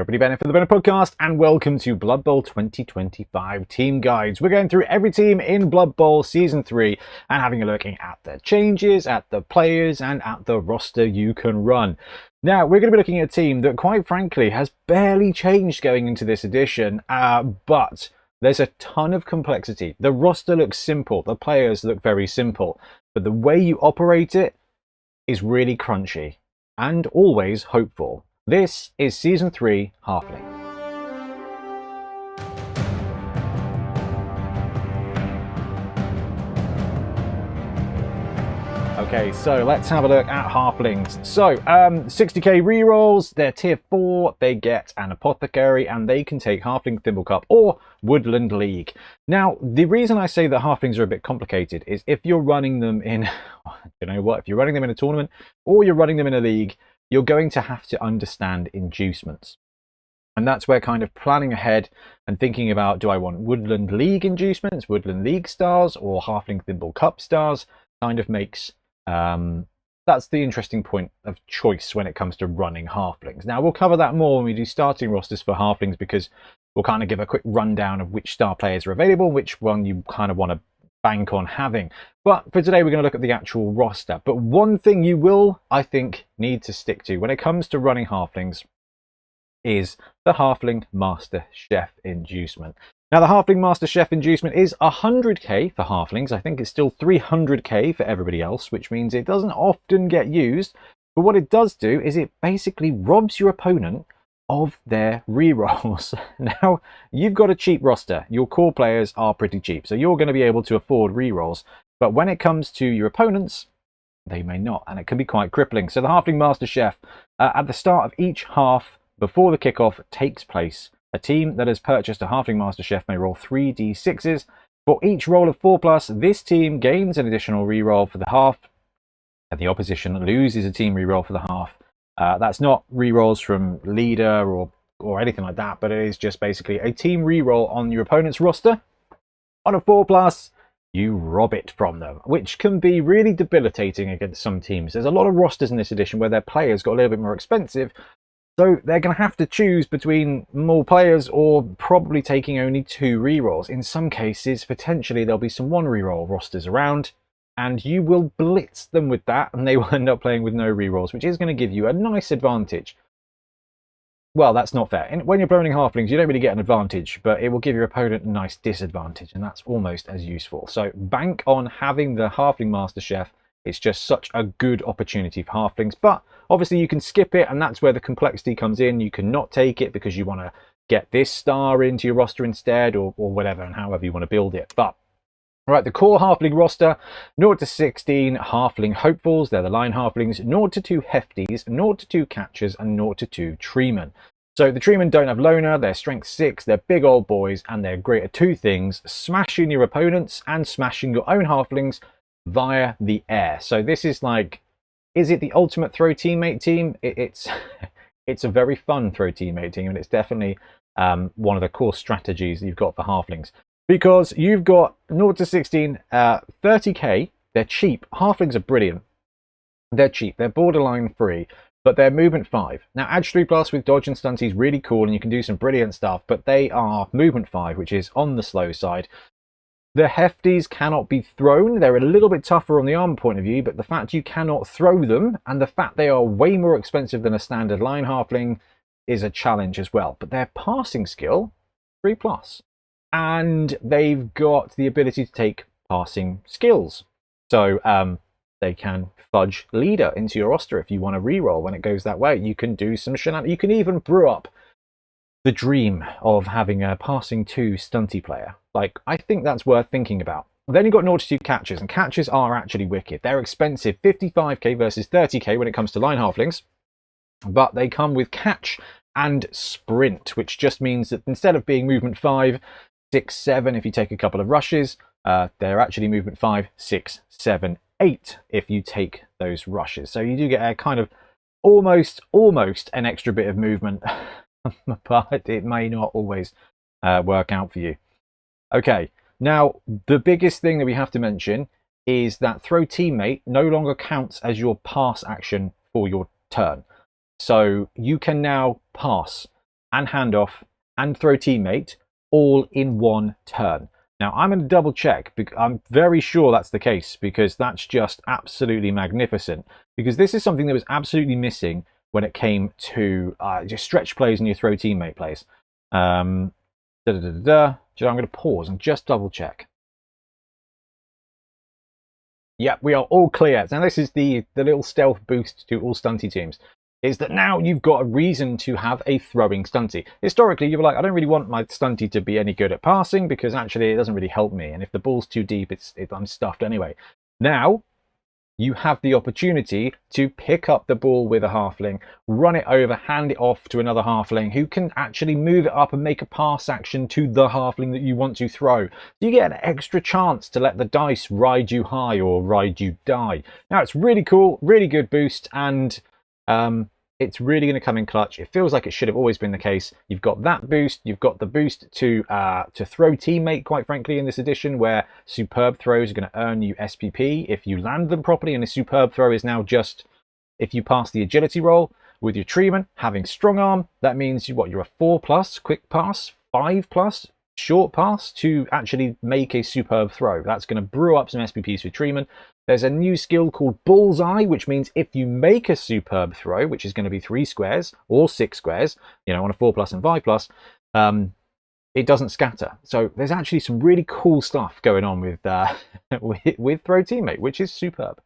everybody, Ben for the Bennett Podcast, and welcome to Blood Bowl 2025 Team Guides. We're going through every team in Blood Bowl Season 3 and having a look at the changes, at the players, and at the roster you can run. Now, we're going to be looking at a team that, quite frankly, has barely changed going into this edition, but there's a ton of complexity. The roster looks simple, the players look very simple, but the way you operate it is really crunchy and always hopeful. This is Season 3 Halfling. Okay, so let's have a look at Halflings. So, 60k rerolls, they're tier 4, they get an Apothecary, and they can take Halfling Thimble Cup or Woodland League. Now, the reason I say that Halflings are a bit complicated is if you're running them in, you know what, if you're running them in a tournament or you're running them in a league, you're going to have to understand inducements. And that's where kind of planning ahead and thinking about, do I want Woodland League inducements, Woodland League stars, or Halfling Thimble Cup stars, kind of makes, that's the interesting point of choice when it comes to running Halflings. Now, we'll cover that more when we do starting rosters for Halflings, because we'll kind of give a quick rundown of which star players are available, which one you kind of want to bank on having. But for today, we're going to look at the actual roster. But one thing you will, I think, need to stick to when it comes to running Halflings is the Halfling Master Chef inducement. Now, the Halfling Master Chef inducement is 100k for Halflings. I think it's still 300k for everybody else, which means it doesn't often get used. But what it does do is it basically robs your opponent of their rerolls. Now, you've got a cheap roster. Your core players are pretty cheap, so you're going to be able to afford rerolls. But when it comes to your opponents, they may not, and it can be quite crippling. So the Halfling Master Chef, at the start of each half before the kickoff takes place, a team that has purchased a Halfling Master Chef may roll 3d6s. For each roll of 4+, this team gains an additional reroll for the half, and the opposition loses a team reroll for the half. That's not rerolls from leader or anything like that, but it is just basically a team reroll on your opponent's roster. On a 4+, you rob it from them, which can be really debilitating against some teams. There's a lot of rosters in this edition where their players got a little bit more expensive, so they're going to have to choose between more players or probably taking only 2 rerolls. In some cases, potentially there'll be some 1 reroll rosters around, and you will blitz them with that, and they will end up playing with no rerolls, which is going to give you a nice advantage. Well, that's not fair. When you're running Halflings, you don't really get an advantage, but it will give your opponent a nice disadvantage, and that's almost as useful. So bank on having the Halfling Master Chef. It's just such a good opportunity for Halflings, but obviously you can skip it, and that's where the complexity comes in. You can not take it because you want to get this star into your roster instead, or whatever, and however you want to build it. But right, the core Halfling roster, 0 to 16 Halfling Hopefuls, they're the line Halflings, 0 to 2 Hefties, 0 to 2 Catchers, and 0 to 2 Treeman. So the Treeman don't have Loner, they're strength 6, they're big old boys, and they're great at 2 things: smashing your opponents and smashing your own Halflings via the air. So this is like, is it the ultimate throw teammate team? It's a very fun throw teammate team, and it's definitely one of the core strategies you've got for Halflings. Because you've got 0 to 16, 30k, they're cheap. Halflings are brilliant. They're cheap, they're borderline free, but they're movement 5. Now, Edge 3+ with dodge and stunty is really cool, and you can do some brilliant stuff, but they are movement 5, which is on the slow side. The Hefties cannot be thrown. They're a little bit tougher on the armor point of view, but the fact you cannot throw them, and the fact they are way more expensive than a standard line Halfling, is a challenge as well. But their passing skill, 3+. And they've got the ability to take passing skills. So they can fudge leader into your roster if you want to reroll when it goes that way. You can do some shenanigans. You can even brew up the dream of having a passing 2 stunty player. Like, I think that's worth thinking about. Then you've got 0 to 2 Catchers, and Catchers are actually wicked. They're expensive, 55k versus 30k when it comes to line Halflings, but they come with Catch and Sprint, which just means that instead of being movement 5, 6, 7 if you take a couple of rushes, they're actually movement 5, 6, 7, 8 if you take those rushes. So you do get a kind of almost an extra bit of movement, but it may not always work out for you. Okay, now the biggest thing that we have to mention is that throw teammate no longer counts as your pass action for your turn. So you can now pass and handoff and throw teammate all in one turn. Now, I'm going to double check, because I'm very sure that's the case, because that's just absolutely magnificent. Because this is something that was absolutely missing when it came to just stretch plays and your throw teammate plays. I'm going to pause and just double check. Yep, we are all clear. Now, this is the little stealth boost to all stunty teams. Is that now you've got a reason to have a throwing stunty. Historically, you were like, I don't really want my stunty to be any good at passing because actually it doesn't really help me. And if the ball's too deep, I'm stuffed anyway. Now, you have the opportunity to pick up the ball with a halfling, run it over, hand it off to another halfling who can actually move it up and make a pass action to the halfling that you want to throw. You get an extra chance to let the dice ride you high or ride you die. Now, it's really cool, really good boost, and it's really going to come in clutch. It feels like it should have always been the case. You've got that boost. You've got the boost to throw teammate, quite frankly, in this edition, where superb throws are going to earn you SPP if you land them properly. And a superb throw is now just if you pass the agility roll with your Treeman having strong arm. That means you're a 4+ quick pass, 5+ short pass to actually make a superb throw. That's going to brew up some SPPs for Treeman. There's a new skill called Bullseye, which means if you make a superb throw, which is going to be 3 squares or 6 squares, on a 4+ and 5+, it doesn't scatter. So there's actually some really cool stuff going on with with throw teammate, which is superb.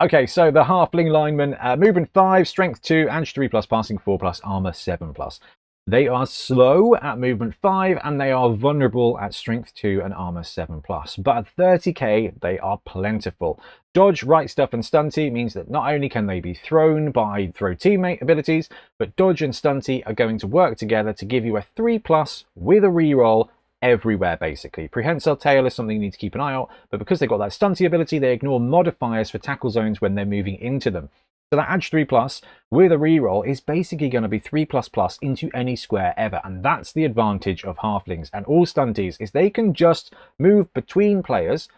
Okay, so the halfling lineman, movement 5, strength 2, and 3+, passing 4+, armor 7+. They are slow at movement 5 and they are vulnerable at strength 2 and armor 7+. But at 30k, they are plentiful. Dodge, right stuff, and stunty means that not only can they be thrown by throw teammate abilities, but dodge and stunty are going to work together to give you a 3+ with a reroll everywhere, basically. Prehensile tail is something you need to keep an eye out, but because they've got that stunty ability, they ignore modifiers for tackle zones when they're moving into them. So that edge 3+ with a reroll is basically going to be 3++ into any square ever. And that's the advantage of halflings and all stunties, is they can just move between players.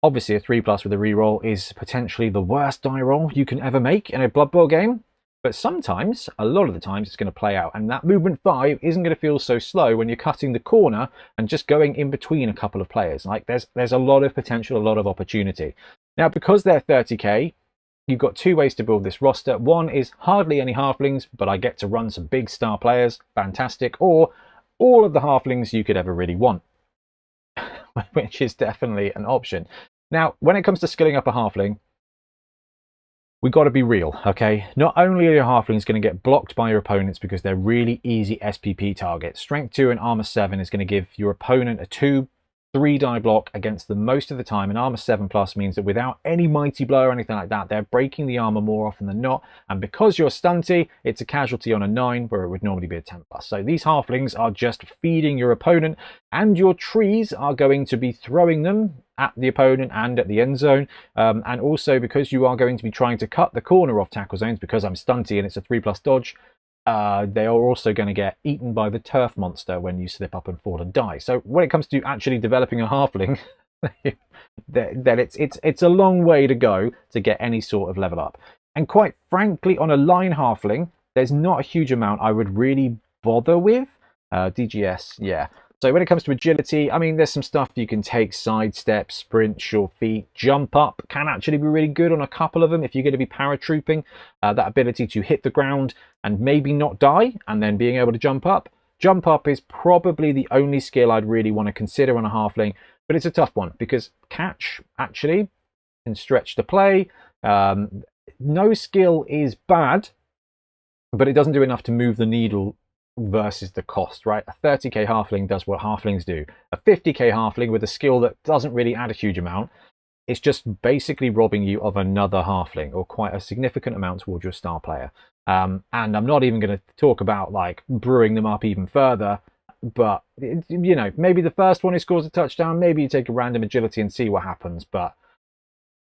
Obviously, a 3+ with a reroll is potentially the worst die roll you can ever make in a Blood Bowl game. But sometimes, a lot of the times, it's going to play out. And that movement 5 isn't going to feel so slow when you're cutting the corner and just going in between a couple of players. Like, there's a lot of potential, a lot of opportunity. Now, because they're 30k, you've got 2 ways to build this roster. One is hardly any halflings, but I get to run some big star players. Fantastic. Or all of the halflings you could ever really want, which is definitely an option. Now, when it comes to skilling up a halfling, we've got to be real, okay? Not only are your halflings going to get blocked by your opponents because they're really easy SPP targets. Strength 2 and armor 7 is going to give your opponent a 2-3 die block against them most of the time, and armor 7+ means that without any mighty blow or anything like that, they're breaking the armor more often than not. And because you're stunty, it's a casualty on a 9 where it would normally be a 10+. So these halflings are just feeding your opponent, and your trees are going to be throwing them at the opponent and at the end zone. And also because you are going to be trying to cut the corner off tackle zones, because I'm stunty and it's a 3+ dodge, they are also going to get eaten by the turf monster when you slip up and fall and die. So when it comes to actually developing a halfling, then it's a long way to go to get any sort of level up. And quite frankly, on a line halfling, there's not a huge amount I would really bother with. DGS, yeah. So when it comes to agility, I mean, there's some stuff you can take: sidestep, sprint, short feet, jump up can actually be really good on a couple of them if you're going to be paratrooping. That ability to hit the ground and maybe not die and then being able to jump up. Jump up is probably the only skill I'd really want to consider on a halfling, but it's a tough one because catch actually can stretch the play. No skill is bad, but it doesn't do enough to move the needle versus the cost, right? A 30k halfling does what halflings do. A 50k halfling with a skill that doesn't really add a huge amount, it's just basically robbing you of another halfling or quite a significant amount towards your star player. And I'm not even going to talk about like brewing them up even further, but maybe the first one who scores a touchdown, maybe you take a random agility and see what happens, but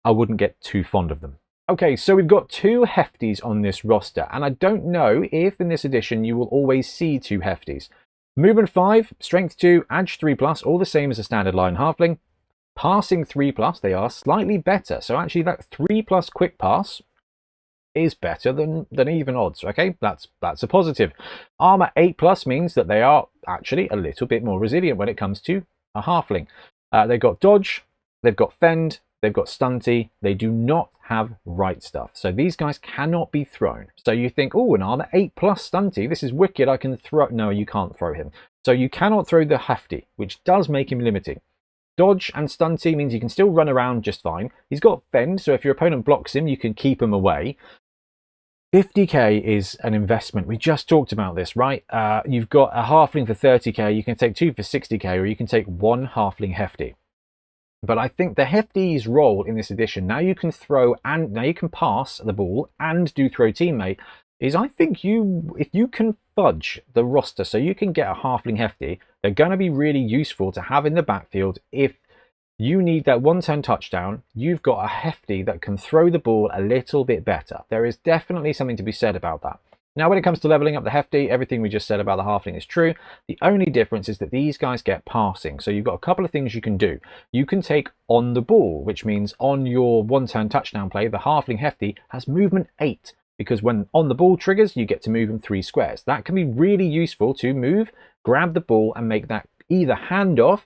I wouldn't get too fond of them. Okay, so we've got 2 hefties on this roster, and I don't know if in this edition you will always see 2 hefties. Movement 5, strength 2, edge 3+, all the same as a standard line halfling. Passing 3+, they are slightly better. So actually that 3+ quick pass is better than even odds. Okay, that's a positive. Armor 8+ means that they are actually a little bit more resilient when it comes to a halfling. They've got dodge, they've got fend, they've got stunty. They do not have right stuff, so these guys cannot be thrown. So you think, oh, an armor 8+ stunty, this is wicked, I can throw. No, you can't throw him. So you cannot throw the hefty, which does make him limiting. Dodge and stunty means you can still run around just fine. He's got fend, so if your opponent blocks him, you can keep him away. 50k is an investment. We just talked about this, right? You've got a halfling for 30k, you can take 2 for 60k, or you can take 1 halfling hefty. But I think the hefty's role in this edition, now you can throw and now you can pass the ball and do throw teammate, is I think if you can fudge the roster so you can get a halfling hefty, they're going to be really useful to have in the backfield. If you need that one-turn touchdown, you've got a hefty that can throw the ball a little bit better. There is definitely something to be said about that. Now, when it comes to leveling up the hefty, everything we just said about the halfling is true. The only difference is that these guys get passing. So you've got a couple of things you can do. You can take on the ball, which means on your one-turn touchdown play, the halfling hefty has movement 8. Because when on the ball triggers, you get to move in 3 squares. That can be really useful to move, grab the ball, and make that either handoff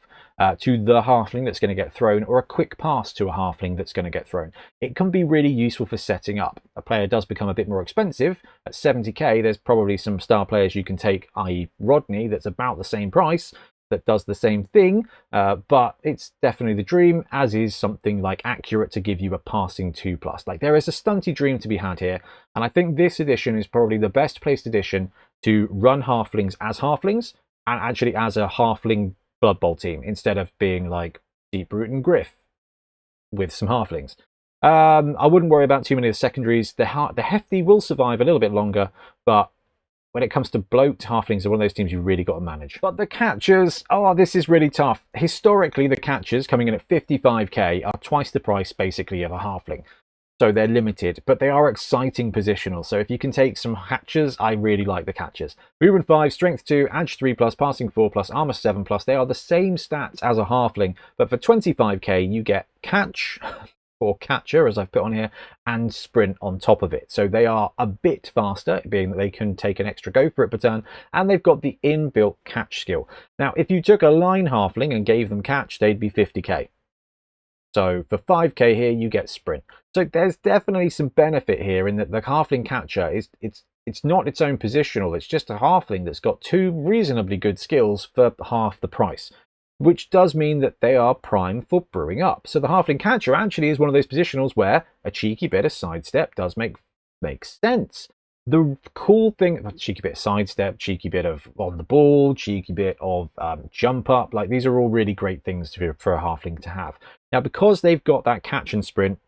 to the halfling that's going to get thrown, or a quick pass to a halfling that's going to get thrown. It can be really useful for setting up. A player does become a bit more expensive. At 70k, there's probably some star players you can take, i.e. Rodney, that's about the same price, that does the same thing, but it's definitely the dream, as is something like Accurate to give you a passing 2+. Like, there is a stunty dream to be had here, and I think this edition is probably the best placed edition to run halflings, and actually as a halfling Blood Bowl team, instead of being like Deep Root and Griff with some halflings. I wouldn't worry about too many of the secondaries. The hefty will survive a little bit longer, but when it comes to bloat, halflings are one of those teams you've really got to manage. But the catchers, oh, this is really tough. Historically, the catchers coming in at 55k are twice the price basically of a halfling. So they're limited, but they are exciting positional. So if you can take some catchers, I really like the catchers. Movement 5, strength 2, edge 3+, passing 4+, armor 7+. They are the same stats as a halfling, but for 25k you get catch, or catcher as I've put on here, and sprint on top of it. So they are a bit faster, being that they can take an extra go for it per turn, and they've got the inbuilt catch skill. Now, if you took a line halfling and gave them catch, they'd be 50k. So for 5k here, you get sprint. So there's definitely some benefit here in that the halfling catcher it's not its own positional. It's just a halfling that's got 2 reasonably good skills for half the price, which does mean that they are prime for brewing up. So the halfling catcher actually is one of those positionals where a cheeky bit of sidestep does make sense. The cool thing, cheeky bit of sidestep, cheeky bit of on the ball, cheeky bit of jump up, like these are all really great things for a halfling to have. Now, because they've got that catch and sprint,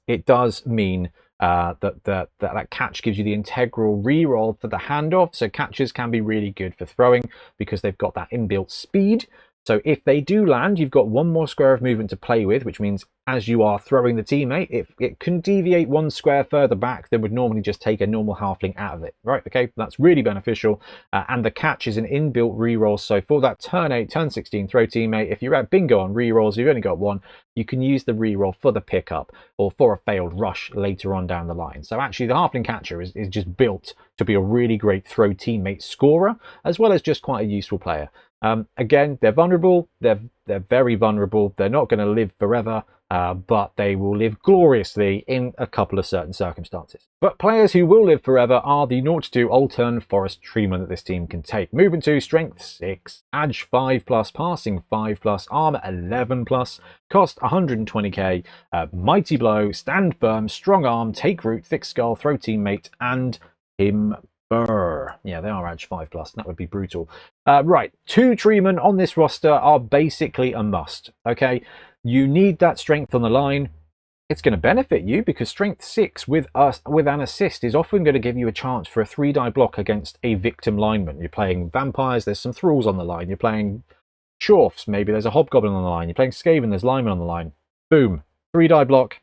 it does mean that catch gives you the integral reroll for the handoff. So catches can be really good for throwing because they've got that inbuilt speed. So if they do land, you've got 1 more square of movement to play with, which means as you are throwing the teammate, it can deviate 1 square further back than would normally just take a normal halfling out of it. Right, okay, that's really beneficial. And the catch is an inbuilt reroll. So for that turn 8, turn 16 throw teammate, if you're at bingo on rerolls, you've only got 1, you can use the reroll for the pickup or for a failed rush later on down the line. So actually the halfling catcher is just built to be a really great throw teammate scorer, as well as just quite a useful player. Again, they're vulnerable. They're very vulnerable. They're not going to live forever, but they will live gloriously in a couple of certain circumstances. But players who will live forever are the 0-2 Altern Forest Treeman that this team can take. Movement 2, strength 6, edge 5+, passing 5+, armor 11+, cost 120k, mighty blow, stand firm, strong arm, take root, thick skull, throw teammate, and Timber. Yeah, they are edge 5+. That would be brutal. Right, 2 Treeman on this roster are basically a must. Okay, you need that strength on the line. It's going to benefit you because strength 6 with an assist is often going to give you a chance for a 3-die block against a victim lineman. You're playing vampires, there's some thralls on the line. You're playing Shorfs, maybe there's a hobgoblin on the line. You're playing Skaven, there's lineman on the line. Boom, 3-die block,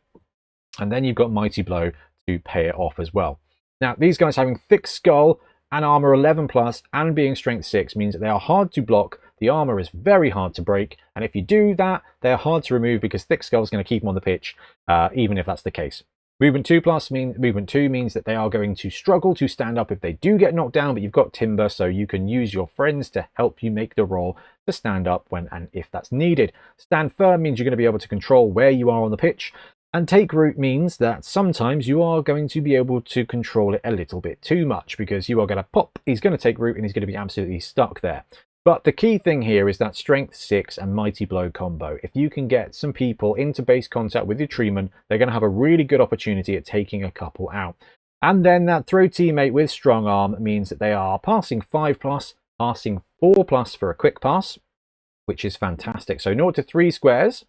and then you've got mighty blow to pay it off as well. Now, these guys having thick skull and armor 11+ and being strength 6 means that they are hard to block. The armor is very hard to break, and if you do that, they are hard to remove because thick skull is going to keep them on the pitch, even if that's the case. Movement 2 means that they are going to struggle to stand up if they do get knocked down, but you've got timber, so you can use your friends to help you make the roll to stand up when and if that's needed. Stand firm means you're going to be able to control where you are on the pitch, and take root means that sometimes you are going to be able to control it a little bit too much, because you are going to pop, he's going to take root, and he's going to be absolutely stuck there. But the key thing here is that Strength 6 and Mighty Blow combo. If you can get some people into base contact with your Treeman, they're going to have a really good opportunity at taking a couple out. And then that throw teammate with Strong Arm means that they are passing 5+, passing 4+ for a quick pass, which is fantastic. So 0 to 3 squares,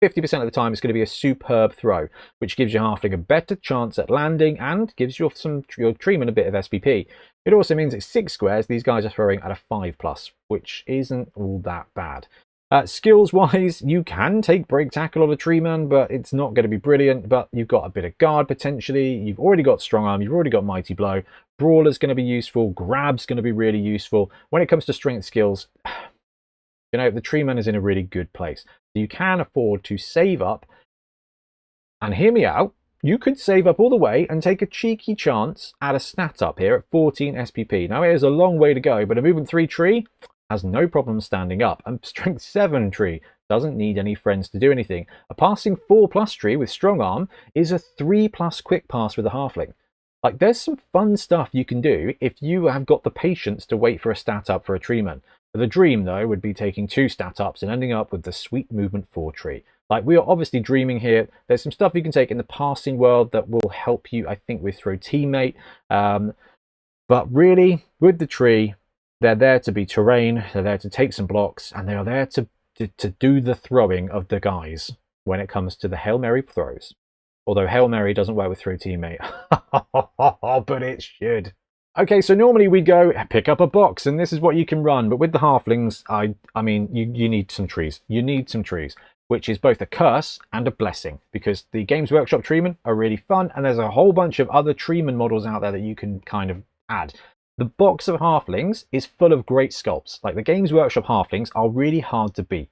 50% of the time it's going to be a superb throw, which gives your Halfling a better chance at landing and gives your Treeman a bit of SPP. It also means it's 6 squares, these guys are throwing at a 5+, which isn't all that bad. Skills-wise, you can take Break Tackle on a Treeman, but it's not going to be brilliant. But you've got a bit of guard, potentially. You've already got Strong Arm, you've already got Mighty Blow. Brawler's going to be useful, Grab's going to be really useful. When it comes to strength skills, you know, the Treeman is in a really good place. So you can afford to save up, and hear me out, you could save up all the way and take a cheeky chance at a stat up here at 14 SPP. Now it is a long way to go, but a movement 3 tree has no problem standing up, and strength 7 tree doesn't need any friends to do anything. A passing 4+ tree with Strong Arm is a 3+ quick pass with a Halfling. Like, there's some fun stuff you can do if you have got the patience to wait for a stat up for a Treeman. The dream, though, would be taking 2 stat ups and ending up with the sweet movement 4 tree. Like, we are obviously dreaming here. There's some stuff you can take in the passing world that will help you, I think, with throw teammate. But really, with the tree, they're there to be terrain, they're there to take some blocks, and they are there to do the throwing of the guys when it comes to the Hail Mary throws. Although Hail Mary doesn't work with throw teammate. But it should. Okay, so normally we go pick up a box, and this is what you can run. But with the Halflings, I mean, you need some trees. You need some trees, which is both a curse and a blessing, because the Games Workshop Treeman are really fun, and there's a whole bunch of other Treeman models out there that you can kind of add. The box of Halflings is full of great sculpts. Like, the Games Workshop Halflings are really hard to beat.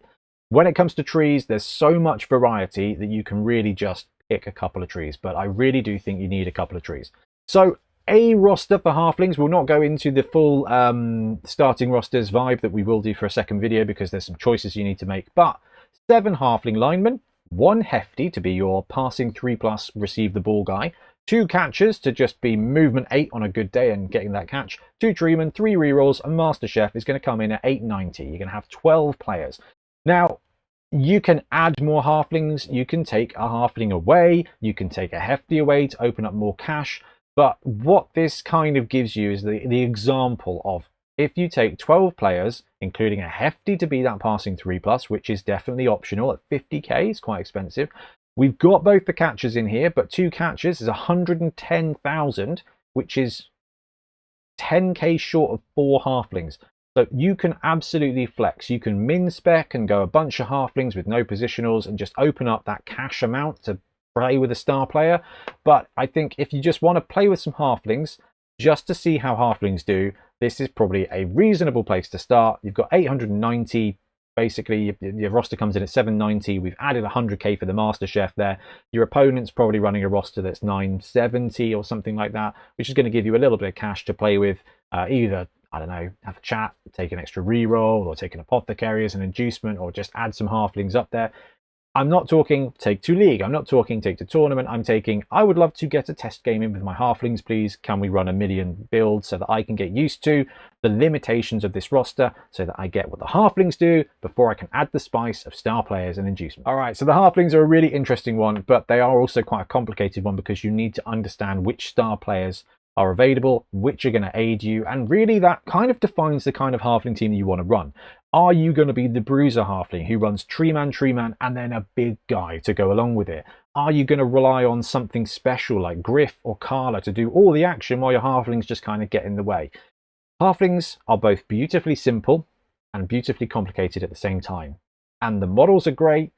When it comes to trees, there's so much variety that you can really just pick a couple of trees, but I really do think you need a couple of trees. So a roster for Halflings, will not go into the full starting rosters vibe that we will do for a second video, because there's some choices you need to make. But 7 Halfling linemen, 1 hefty to be your passing 3+ receive the ball guy, 2 catchers to just be movement 8 on a good day and getting that catch, 2 Treeman, 3 rerolls, and Master Chef is going to come in at 890. You're going to have 12 players. Now, you can add more Halflings, you can take a Halfling away, you can take a hefty away to open up more cash. But what this kind of gives you is the example of, if you take 12 players, including a hefty to be that passing 3+, which is definitely optional at 50k, it's quite expensive. We've got both the catchers in here, but 2 catchers is 110,000, which is 10k short of 4 Halflings. So you can absolutely flex. You can min spec and go a bunch of Halflings with no positionals and just open up that cash amount to play with a star player. But I think if you just want to play with some Halflings just to see how Halflings do, this is probably a reasonable place to start. You've got 890. Basically, your roster comes in at 790. We've added 100k for the Master Chef there. Your opponent's probably running a roster that's 970 or something like that, which is going to give you a little bit of cash to play with. Either, I don't know, have a chat, take an extra reroll, or take an apothecary as an inducement, or just add some Halflings up there. I'm not talking take to league, I'm not talking take to tournament, I'm taking, I would love to get a test game in with my Halflings, please. Can we run a million build so that I can get used to the limitations of this roster, so that I get what the Halflings do before I can add the spice of star players and inducement. Alright, so the Halflings are a really interesting one, but they are also quite a complicated one, because you need to understand which star players are available, which are going to aid you, and really that kind of defines the kind of Halfling team that you want to run. Are you going to be the bruiser Halfling who runs Treeman, and then a big guy to go along with it? Are you going to rely on something special like Griff or Carla to do all the action while your Halflings just kind of get in the way? Halflings are both beautifully simple and beautifully complicated at the same time. And the models are great.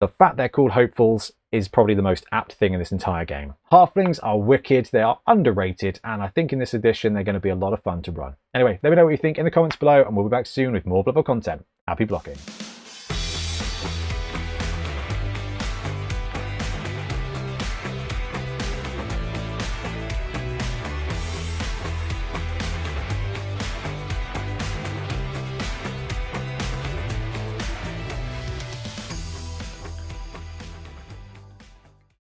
The fact they're called hopefuls is probably the most apt thing in this entire game. Halflings are wicked, they are underrated, and I think in this edition they're going to be a lot of fun to run. Anyway, let me know what you think in the comments below, and we'll be back soon with more Blood Bowl content. Happy blocking.